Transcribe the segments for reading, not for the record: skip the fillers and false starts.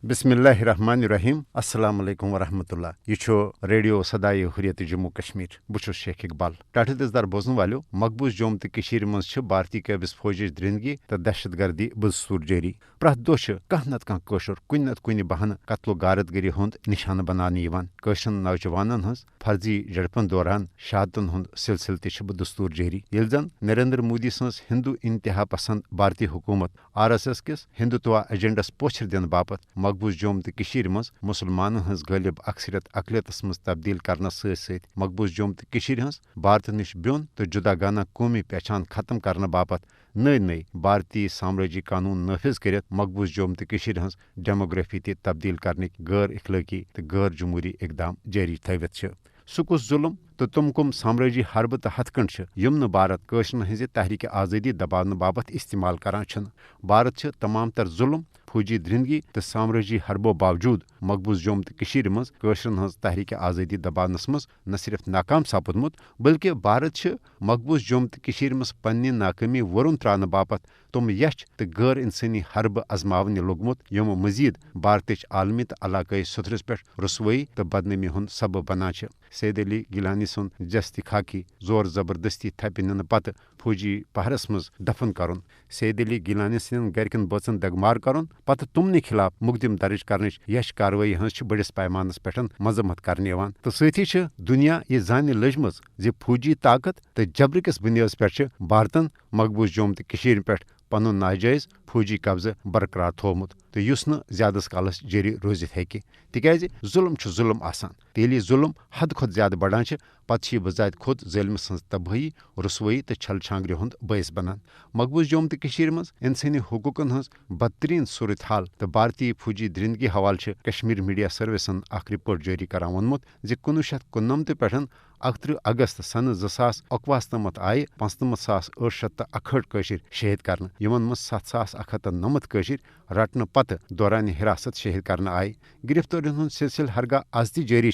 بسم اللہ الرحمن الرحیم السلام علیکم ورحمۃ اللہ یہ ریڈیو صدائے حریت جموں کشمیر بہت شیخ اقبال ٹاٹھ دار بوزن والو مقبوض جوم تو مز بھارتی قابض فوجی درندگی تو دہشت گردی بدستور جاری پریت دہ کھانا نتہ کھانا کن نت کن بہانہ قتل و غارت گری ہند نشانہ بنانے نوجوانن ہز فرضی جڑپن دوران شہادتن ہند سلسلہ تہ بدستور جاری یل زن نریندر مودی سز ہندو انتہا پسند بھارتی حکومت RSS کس ہندوتوا ایجنڈس پوچھر دن باپت مقبوض جوم تو مز مسلمانن ہز غالب اکثریت اقلیتس مز تبدیل کرنس ست مقبوض جوم تو ہز بھارت نش بیون تو جداگانہ قومی پہچان ختم کرنے باپت نئی بھارتی سامراجی قانون نافذ کرت مقبوض جوم تو ہز ڈیموگرافی تہ تبدیل کرنے غیر اخلاقی تو غیر جمہوری اقدام جاری تھوت سہ کس ظلم تو تم کم سامراجی حربہ تو ہتھ کنڈ یم بھارت قشرن ہز تحریک آزادی دباؤ باپت استعمال کران بھارت تمام تر ظلم فوجی درندگی تو سامراجی حربو باوجود مقبوض جوم تو مز قشرن ہز تحریک آزادی دبانس مز نہ صرف ناکام سپودمت بلکہ بھارت مقبوض جوم تو مز پنہ ناکامی ورن ترانے باپت تم یچھ تو غیر انسانی حربہ ازماونہ لوگمت یم مزید بھارتچ عالمی تو علاقائی سترس پہ رسوئی تو بدنامی ہند سبب بنان سید علی گیلانی سن جستی خاکی زور زبردستی تھپ نن پتہ فوجی پہرس مز دفن کرن سید علی گیلانی سن گرکن بچن دگمار کرن پتہ تمن خلاف مقدم درج کرنچ یش کاروٲیی ہز بڑس پیمانس پہ مذمت کرنے تو سۭتی دنیا یہ زانہ لجمز زِ فوجی طاقت تو جبر کس بنیاد پہ بھارتن مقبوض جوم تو پہ پن ناجائز فوجی قبضہ برقرار تھومت تو اس زیادہ کالس جاری روزت ہیکہ تکیاز ظلم ظلم آسان ییٚلہِ ظلم حد کھۄتہٕ زیادہ بڑان پتہ یہ بذات خود ظلم سن تباہی رسوئی تو چھل چھانگری ہند باعث بنان مقبوض جوم تو مز انسانی حقوقن ہز بدترین صورت حال تو بھارتی فوجی درندگی حوالہ کشمیر میڈیا سروسن اخ رپورٹ جاری کران وونمت زِ 1999 پہ 31 اگست سن 2021 تامت آئے 95,861 قشر شہید کرنے یمن مز 7,199 قشر رٹنے پتہ دوران حراست شہید کرنے آئے گرفتارین ہند سلسلہ ہرگاہ از تہ جاری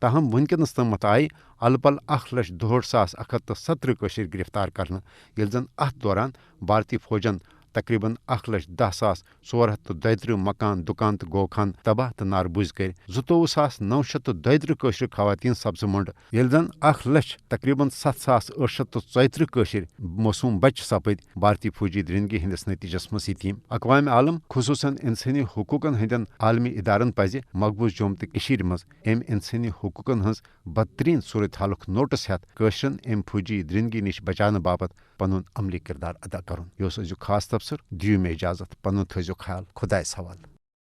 تاہم ونکس تامت آئے الپل 1,62,170 قشر گرفتار کرنے یل زن ات دوران بھارتی فوجن تقریباً 1,10,432 مکان دکان تو گوخان تباہ تو ناربوز کر 22,932 قشر خواتین سبز منڈ یل زن 1,00,000 تقریباً 7,834 قشر معصوم بچہ سپد بھارتی فوجی درندگی ہندس نتیجس مز یتیم اقوام عالم خصوصاً انسانی حقوقن ہندین عالمی ادارن پزِ مقبوض جوم تو مز ام انسانی حقوقن ہز بدترین صورت حالک نوٹس ہتھ قشرن ام فوجی درندگی نش بچانے باپت پنن عملی کردار ادا کرن یہ خاص تبصر دیو میں اجازت پنن تھزو خیال خدائس حوالہ